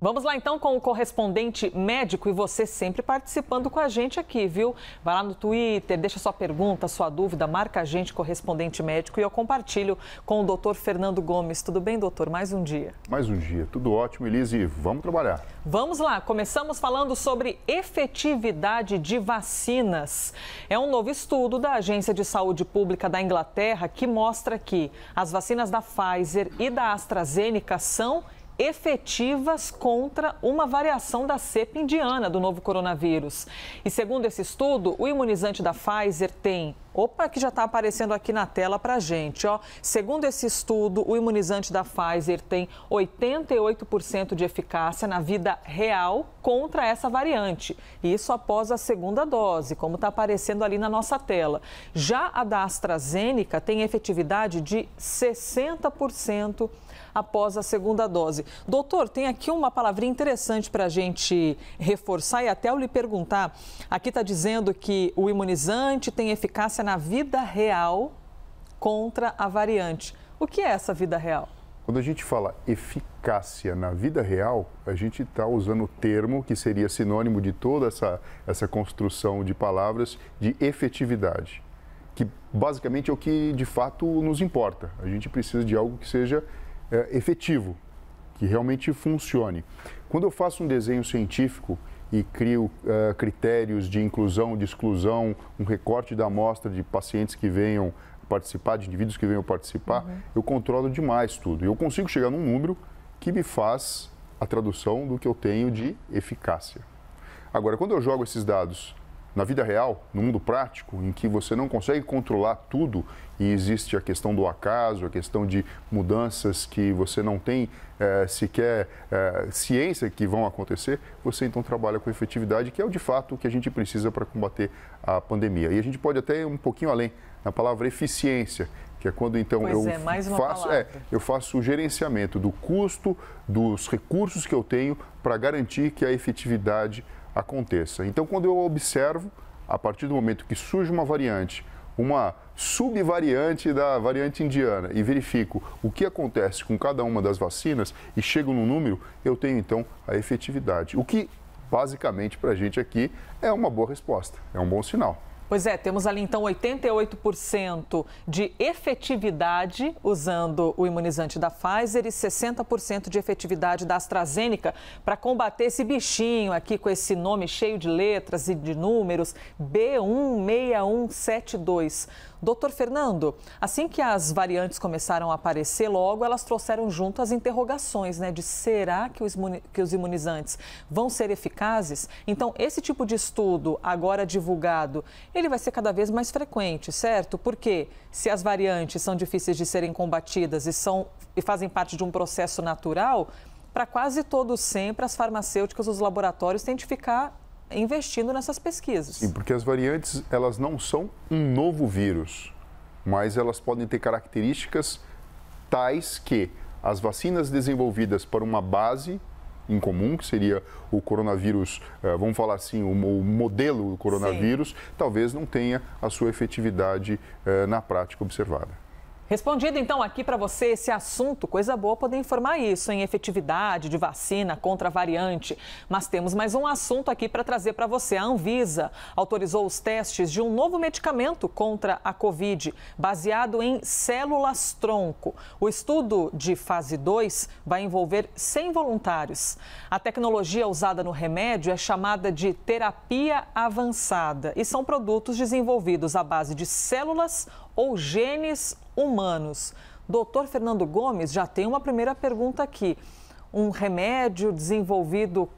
Vamos lá então com o correspondente médico e você sempre participando com a gente aqui, viu? Vai lá no Twitter, deixa sua pergunta, sua dúvida, marca a gente, correspondente médico, e eu compartilho com o doutor Fernando Gomes. Tudo bem, doutor? Mais um dia. Mais um dia. Tudo ótimo, Elise. Vamos trabalhar. Vamos lá. Começamos falando sobre efetividade de vacinas. É um novo estudo da Agência de Saúde Pública da Inglaterra que mostra que as vacinas da Pfizer e da AstraZeneca são efetivas contra uma variação da cepa indiana do novo coronavírus. E segundo esse estudo, o imunizante da Pfizer tem... Opa, que já está aparecendo aqui na tela para a gente, ó. Segundo esse estudo, o imunizante da Pfizer tem 88% de eficácia na vida real contra essa variante. Isso após a segunda dose, como está aparecendo ali na nossa tela. Já a da AstraZeneca tem efetividade de 60% após a segunda dose. Doutor, tem aqui uma palavrinha interessante para a gente reforçar e até eu lhe perguntar. Aqui está dizendo que o imunizante tem eficácia na vida real contra a variante. O que é essa vida real? Quando a gente fala eficácia na vida real, a gente está usando o termo que seria sinônimo de toda essa construção de palavras de efetividade, que basicamente é o que de fato nos importa. A gente precisa de algo que seja efetivo, que realmente funcione. Quando eu faço um desenho científico e crio critérios de inclusão, de exclusão, um recorte da amostra de pacientes que venham participar, de indivíduos que venham participar, eu controlo demais tudo. E eu consigo chegar num número que me faz a tradução do que eu tenho de eficácia. Agora, quando eu jogo esses dados na vida real, no mundo prático, em que você não consegue controlar tudo e existe a questão do acaso, a questão de mudanças que você não tem sequer ciência que vão acontecer, você então trabalha com efetividade, que é de fato o que a gente precisa para combater a pandemia. E a gente pode até ir um pouquinho além na palavra eficiência, que é quando então eu faço o gerenciamento do custo, dos recursos que eu tenho para garantir que a efetividade aconteça. Então, quando eu observo, a partir do momento que surge uma variante, uma subvariante da variante indiana, e verifico o que acontece com cada uma das vacinas e chego num número, eu tenho então a efetividade. O que, basicamente, para a gente aqui é uma boa resposta, é um bom sinal. Pois é, temos ali então 88% de efetividade usando o imunizante da Pfizer e 60% de efetividade da AstraZeneca para combater esse bichinho aqui com esse nome cheio de letras e de números, B16172. Doutor Fernando, assim que as variantes começaram a aparecer, logo elas trouxeram junto as interrogações, né? De será que os imunizantes vão ser eficazes? Então, esse tipo de estudo agora divulgado, ele vai ser cada vez mais frequente, certo? Porque se as variantes são difíceis de serem combatidas e fazem parte de um processo natural, para quase todos sempre as farmacêuticas, os laboratórios têm de ficar investindo nessas pesquisas. Sim, porque as variantes, elas não são um novo vírus, mas elas podem ter características tais que as vacinas desenvolvidas para uma base em comum, que seria o coronavírus, vamos falar assim, o modelo do coronavírus, talvez não tenha a sua efetividade na prática observada. Respondido então aqui para você esse assunto, coisa boa poder informar isso, em efetividade de vacina contra a variante. Mas temos mais um assunto aqui para trazer para você. A Anvisa autorizou os testes de um novo medicamento contra a Covid, baseado em células-tronco. O estudo de fase 2 vai envolver 100 voluntários. A tecnologia usada no remédio é chamada de terapia avançada e são produtos desenvolvidos à base de células ou genes humanos. Doutor Fernando Gomes já tem uma primeira pergunta aqui. Um remédio desenvolvido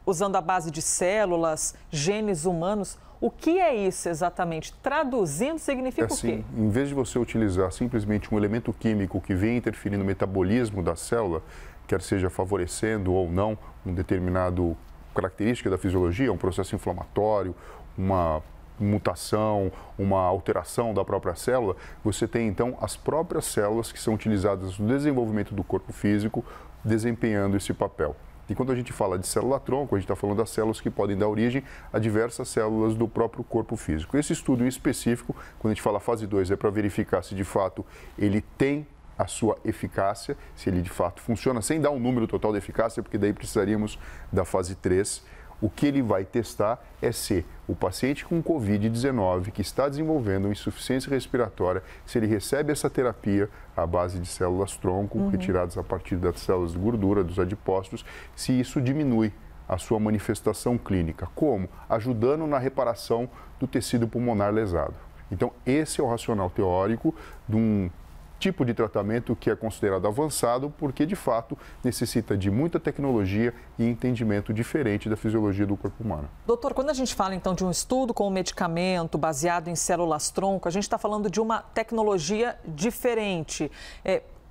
usando a base de células, genes humanos, o que é isso exatamente? Traduzindo, significa o quê? Em vez de você utilizar simplesmente um elemento químico que vem interferir no metabolismo da célula, quer seja favorecendo ou não um determinado característica da fisiologia, um processo inflamatório, uma mutação, uma alteração da própria célula, você tem então as próprias células que são utilizadas no desenvolvimento do corpo físico desempenhando esse papel. E quando a gente fala de célula-tronco, a gente está falando das células que podem dar origem a diversas células do próprio corpo físico. Esse estudo em específico, quando a gente fala fase 2, é para verificar se de fato ele tem a sua eficácia, se ele de fato funciona, sem dar um número total de eficácia, porque daí precisaríamos da fase 3. O que ele vai testar é se o paciente com Covid-19 que está desenvolvendo insuficiência respiratória, se ele recebe essa terapia à base de células-tronco, retiradas a partir das células de gordura, dos adipócitos, se isso diminui a sua manifestação clínica. Como? Ajudando na reparação do tecido pulmonar lesado. Então, esse é o racional teórico de um tipo de tratamento que é considerado avançado, porque de fato necessita de muita tecnologia e entendimento diferente da fisiologia do corpo humano. Doutor, quando a gente fala então de um estudo com um medicamento baseado em células-tronco, a gente está falando de uma tecnologia diferente.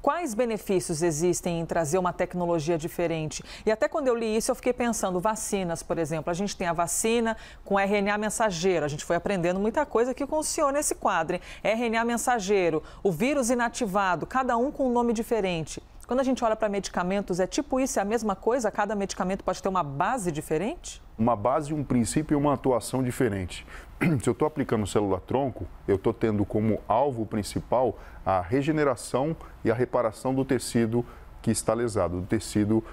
Quais benefícios existem em trazer uma tecnologia diferente? E até quando eu li isso, eu fiquei pensando, vacinas, por exemplo. A gente tem a vacina com RNA mensageiro. A gente foi aprendendo muita coisa aqui com o senhor nesse quadro, hein? RNA mensageiro, o vírus inativado, cada um com um nome diferente. Quando a gente olha para medicamentos, é tipo isso, é a mesma coisa? Cada medicamento pode ter uma base diferente? Uma base, um princípio e uma atuação diferente. Se eu estou aplicando célula-tronco, eu estou tendo como alvo principal a regeneração e a reparação do tecido que está lesado, do tecido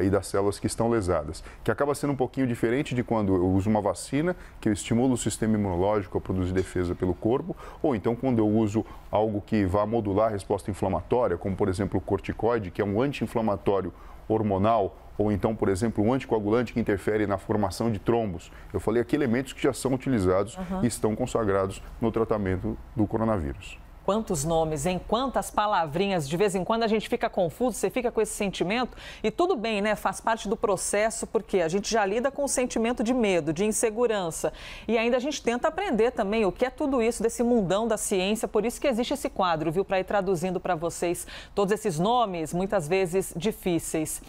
e das células que estão lesadas, que acaba sendo um pouquinho diferente de quando eu uso uma vacina, que eu estimulo o sistema imunológico a produzir defesa pelo corpo, ou então quando eu uso algo que vá modular a resposta inflamatória, como por exemplo o corticoide, que é um anti-inflamatório hormonal, ou então, por exemplo, um anticoagulante que interfere na formação de trombos. Eu falei aqui elementos que já são utilizados e estão consagrados no tratamento do coronavírus. Quantos nomes, hein? Quantas palavrinhas. De vez em quando a gente fica confuso, você fica com esse sentimento. E tudo bem, né? Faz parte do processo, porque a gente já lida com o sentimento de medo, de insegurança. E ainda a gente tenta aprender também o que é tudo isso desse mundão da ciência. Por isso que existe esse quadro, viu? Para ir traduzindo para vocês todos esses nomes, muitas vezes difíceis.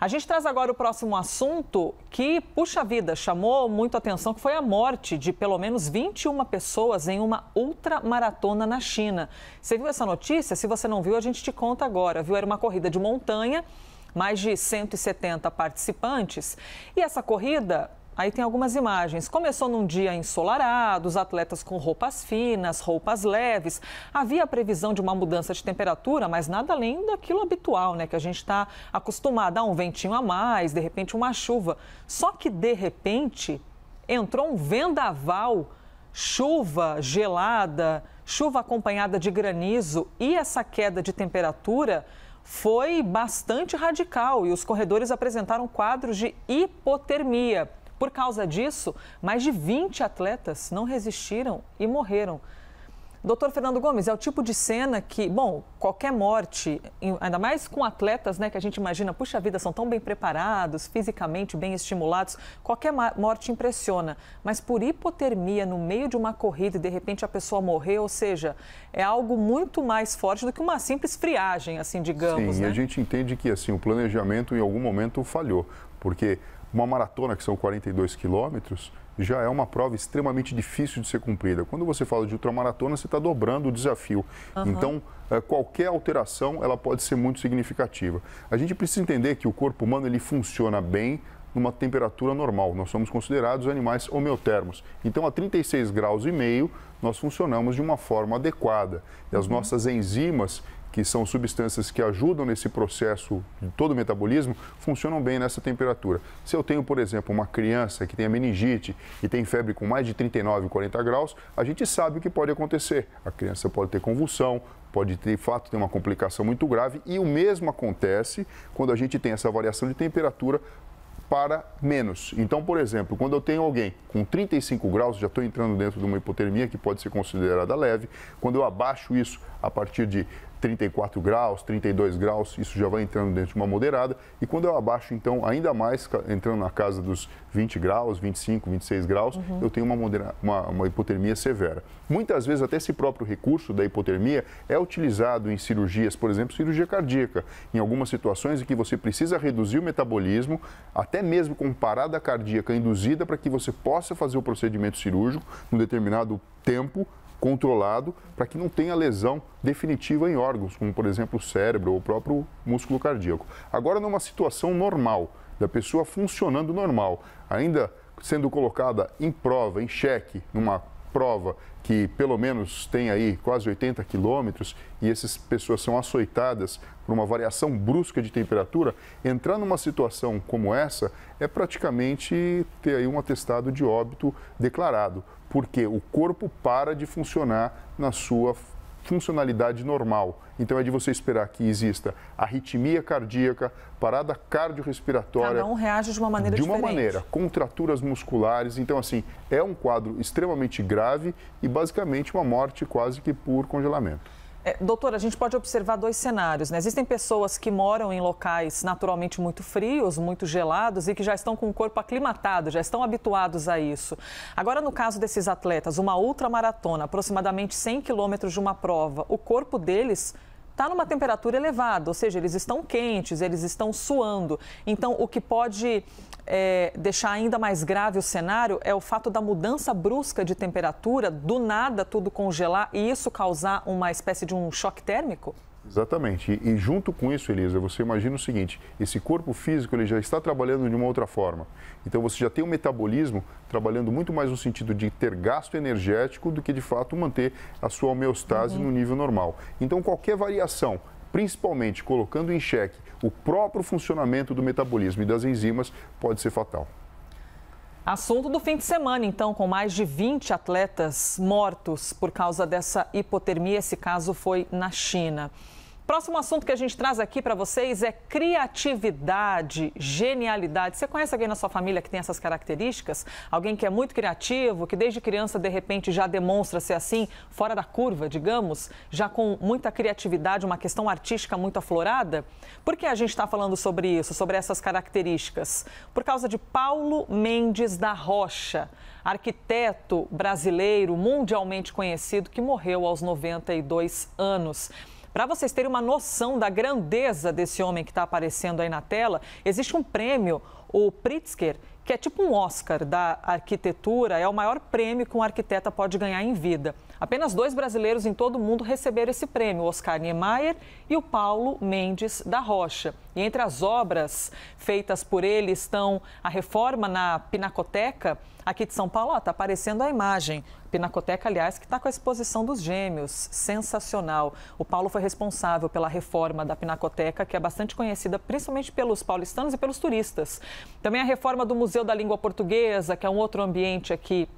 A gente traz agora o próximo assunto que, puxa vida, chamou muito a atenção, que foi a morte de pelo menos 21 pessoas em uma ultramaratona na China. Você viu essa notícia? Se você não viu, a gente te conta agora, viu? Era uma corrida de montanha, mais de 170 participantes. E essa corrida... Aí tem algumas imagens. Começou num dia ensolarado, os atletas com roupas finas, roupas leves. Havia a previsão de uma mudança de temperatura, mas nada além daquilo habitual, né? Que a gente está acostumado a um ventinho a mais, de repente uma chuva. Só que, de repente, entrou um vendaval, chuva gelada, chuva acompanhada de granizo e essa queda de temperatura foi bastante radical e os corredores apresentaram quadros de hipotermia. Por causa disso, mais de 20 atletas não resistiram e morreram. Doutor Fernando Gomes, é o tipo de cena que, bom, qualquer morte, ainda mais com atletas, né, que a gente imagina, puxa vida, são tão bem preparados, fisicamente bem estimulados, qualquer morte impressiona. Mas por hipotermia no meio de uma corrida e de repente a pessoa morrer, ou seja, é algo muito mais forte do que uma simples friagem, assim, digamos, Sim, né? E a gente entende que, assim, o planejamento em algum momento falhou, porque uma maratona, que são 42 quilômetros, já é uma prova extremamente difícil de ser cumprida. Quando você fala de ultramaratona, você está dobrando o desafio. Então, qualquer alteração, ela pode ser muito significativa. A gente precisa entender que o corpo humano, ele funciona bem numa temperatura normal. Nós somos considerados animais homeotermos. Então, a 36 graus e meio, nós funcionamos de uma forma adequada. E as nossas enzimas, que são substâncias que ajudam nesse processo de todo o metabolismo, funcionam bem nessa temperatura. Se eu tenho, por exemplo, uma criança que tem meningite e tem febre com mais de 39, 40 graus, a gente sabe o que pode acontecer. A criança pode ter convulsão, pode, de fato, ter uma complicação muito grave e o mesmo acontece quando a gente tem essa variação de temperatura para menos. Então, por exemplo, quando eu tenho alguém com 35 graus, já estou entrando dentro de uma hipotermia que pode ser considerada leve. Quando eu abaixo isso a partir de 34 graus, 32 graus, isso já vai entrando dentro de uma moderada. E quando eu abaixo, então, ainda mais, entrando na casa dos 20 graus, 25, 26 graus, eu tenho uma hipotermia severa. Muitas vezes, até esse próprio recurso da hipotermia é utilizado em cirurgias, por exemplo, cirurgia cardíaca. Em algumas situações em que você precisa reduzir o metabolismo, até mesmo com parada cardíaca induzida para que você possa fazer o procedimento cirúrgico num determinado tempo, controlado, para que não tenha lesão definitiva em órgãos, como, por exemplo, o cérebro ou o próprio músculo cardíaco. Agora, numa situação normal, da pessoa funcionando normal, ainda sendo colocada em prova, em xeque, numa prova que pelo menos tem aí quase 80 quilômetros e essas pessoas são açoitadas por uma variação brusca de temperatura, entrar numa situação como essa é praticamente ter aí um atestado de óbito declarado, porque o corpo para de funcionar na sua funcionalidade normal. Então é de você esperar que exista arritmia cardíaca, parada cardiorrespiratória. Cada um reage de uma maneira diferente. De uma maneira, contraturas musculares. Então, assim, é um quadro extremamente grave e basicamente uma morte quase que por congelamento. Doutora, a gente pode observar dois cenários, né? Existem pessoas que moram em locais naturalmente muito frios, muito gelados e que já estão com o corpo aclimatado, já estão habituados a isso. Agora, no caso desses atletas, uma ultramaratona, aproximadamente 100 quilômetros de uma prova, o corpo deles está numa temperatura elevada, ou seja, eles estão quentes, eles estão suando. Então, o que pode deixar ainda mais grave o cenário é o fato da mudança brusca de temperatura, do nada tudo congelar e isso causar uma espécie de um choque térmico? Exatamente. E junto com isso, Elisa, você imagina o seguinte, esse corpo físico ele já está trabalhando de uma outra forma. Então você já tem um metabolismo trabalhando muito mais no sentido de ter gasto energético do que de fato manter a sua homeostase no nível normal. Então qualquer variação, principalmente colocando em xeque o próprio funcionamento do metabolismo e das enzimas, pode ser fatal. Assunto do fim de semana, então, com mais de 20 atletas mortos por causa dessa hipotermia. Esse caso foi na China. Próximo assunto que a gente traz aqui para vocês é criatividade, genialidade. Você conhece alguém na sua família que tem essas características? Alguém que é muito criativo, que desde criança, de repente, já demonstra ser assim, fora da curva, digamos, já com muita criatividade, uma questão artística muito aflorada? Por que a gente está falando sobre isso, sobre essas características? Por causa de Paulo Mendes da Rocha, arquiteto brasileiro mundialmente conhecido que morreu aos 92 anos. Para vocês terem uma noção da grandeza desse homem que está aparecendo aí na tela, existe um prêmio, o Pritzker, que é tipo um Oscar da arquitetura, é o maior prêmio que um arquiteta pode ganhar em vida. Apenas 2 brasileiros em todo o mundo receberam esse prêmio, o Oscar Niemeyer e o Paulo Mendes da Rocha. E entre as obras feitas por ele estão a reforma na Pinacoteca, aqui de São Paulo. Está aparecendo a imagem. Pinacoteca, aliás, que está com a exposição dos gêmeos. Sensacional. O Paulo foi responsável pela reforma da Pinacoteca, que é bastante conhecida principalmente pelos paulistanos e pelos turistas. Também a reforma do Museu da Língua Portuguesa, que é um outro ambiente aqui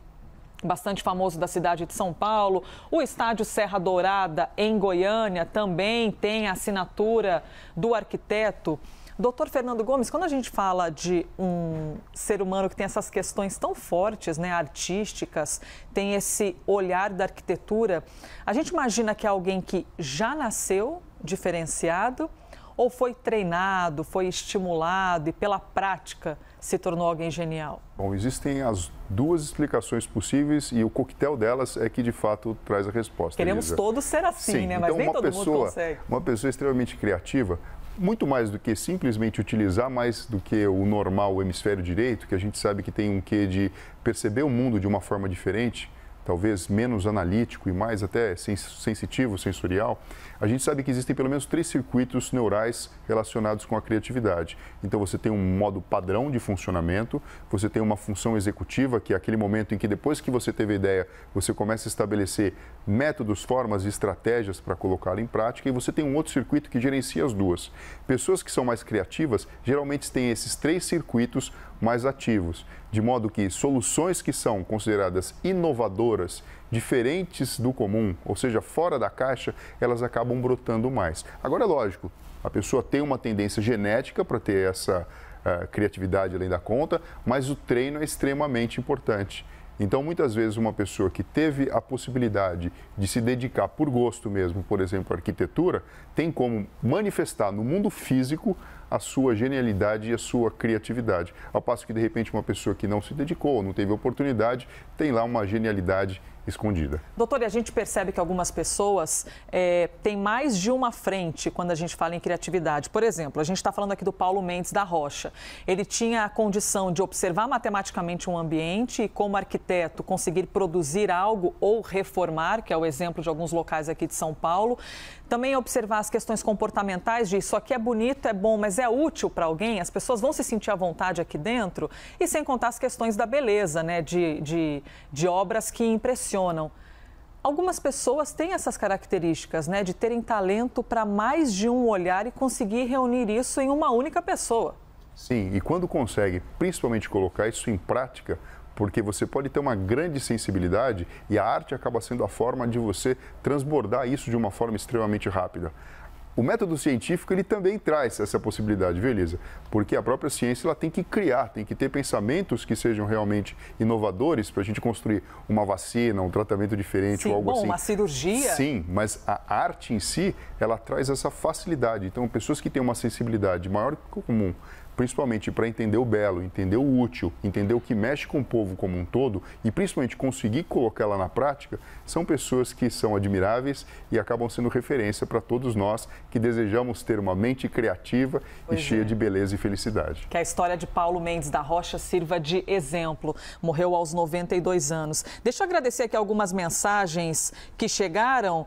bastante famoso da cidade de São Paulo. O estádio Serra Dourada, em Goiânia, também tem a assinatura do arquiteto. Doutor Fernando Gomes, quando a gente fala de um ser humano que tem essas questões tão fortes, né, artísticas, tem esse olhar da arquitetura, a gente imagina que é alguém que já nasceu diferenciado ou foi treinado, foi estimulado e pela prática se tornou alguém genial? Bom, existem as duas explicações possíveis e o coquetel delas é que de fato traz a resposta. Queremos Elisa. Todos ser assim, Sim, né? Então, Mas nem todo mundo consegue. Uma pessoa extremamente criativa, muito mais do que simplesmente utilizar mais do que o normal, o hemisfério direito, que a gente sabe que tem um quê de perceber o mundo de uma forma diferente, talvez menos analítico e mais até sensitivo, sensorial, a gente sabe que existem pelo menos 3 circuitos neurais relacionados com a criatividade. Então você tem um modo padrão de funcionamento, você tem uma função executiva, que é aquele momento em que depois que você teve a ideia, você começa a estabelecer métodos, formas e estratégias para colocá-la em prática, e você tem um outro circuito que gerencia as duas. Pessoas que são mais criativas geralmente têm esses 3 circuitos mais ativos, de modo que soluções que são consideradas inovadoras, diferentes do comum, ou seja, fora da caixa, elas acabam brotando mais. Agora, é lógico, a pessoa tem uma tendência genética para ter essa criatividade além da conta, mas o treino é extremamente importante. Então, muitas vezes, uma pessoa que teve a possibilidade de se dedicar por gosto mesmo, por exemplo, à arquitetura, tem como manifestar no mundo físico a sua genialidade e a sua criatividade. Ao passo que, de repente, uma pessoa que não se dedicou, não teve oportunidade, tem lá uma genialidade escondida. Doutor, e a gente percebe que algumas pessoas têm mais de uma frente quando a gente fala em criatividade. Por exemplo, a gente está falando aqui do Paulo Mendes da Rocha. Ele tinha a condição de observar matematicamente um ambiente e, como arquiteto, conseguir produzir algo ou reformar, que é o exemplo de alguns locais aqui de São Paulo. Também observar as questões comportamentais de isso aqui é bonito, é bom, mas é útil para alguém? As pessoas vão se sentir à vontade aqui dentro? E sem contar as questões da beleza, né? De obras que impressionam. Algumas pessoas têm essas características, né? De terem talento para mais de um olhar e conseguir reunir isso em uma única pessoa. Sim, e quando consegue, principalmente, colocar isso em prática, porque você pode ter uma grande sensibilidade e a arte acaba sendo a forma de você transbordar isso de uma forma extremamente rápida. O método científico, ele também traz essa possibilidade, viu, Elisa? Porque a própria ciência, ela tem que criar, tem que ter pensamentos que sejam realmente inovadores para a gente construir uma vacina, um tratamento diferente. Sim, ou algo assim. Uma cirurgia. Sim, mas a arte em si, ela traz essa facilidade. Então, pessoas que têm uma sensibilidade maior que o comum, principalmente para entender o belo, entender o útil, entender o que mexe com o povo como um todo e principalmente conseguir colocá-la na prática, são pessoas que são admiráveis e acabam sendo referência para todos nós que desejamos ter uma mente criativa e cheia de beleza e felicidade. Que a história de Paulo Mendes da Rocha sirva de exemplo. Morreu aos 92 anos. Deixa eu agradecer aqui algumas mensagens que chegaram.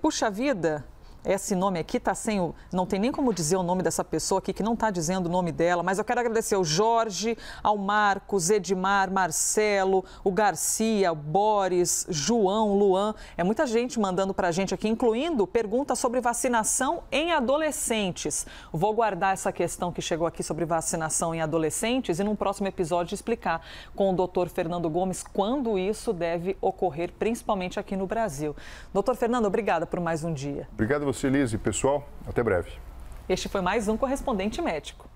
Puxa vida! Esse nome aqui está sem o... Não tem nem como dizer o nome dessa pessoa aqui, que não está dizendo o nome dela, mas eu quero agradecer ao Jorge, ao Marcos, Edmar, Marcelo, o Garcia, o Boris, João, Luan. É muita gente mandando para a gente aqui, incluindo perguntas sobre vacinação em adolescentes. Vou guardar essa questão que chegou aqui sobre vacinação em adolescentes e num próximo episódio explicar com o doutor Fernando Gomes quando isso deve ocorrer, principalmente aqui no Brasil. Doutor Fernando, obrigada por mais um dia. Obrigado a você, Elisa, e pessoal, até breve. Este foi mais um Correspondente Médico.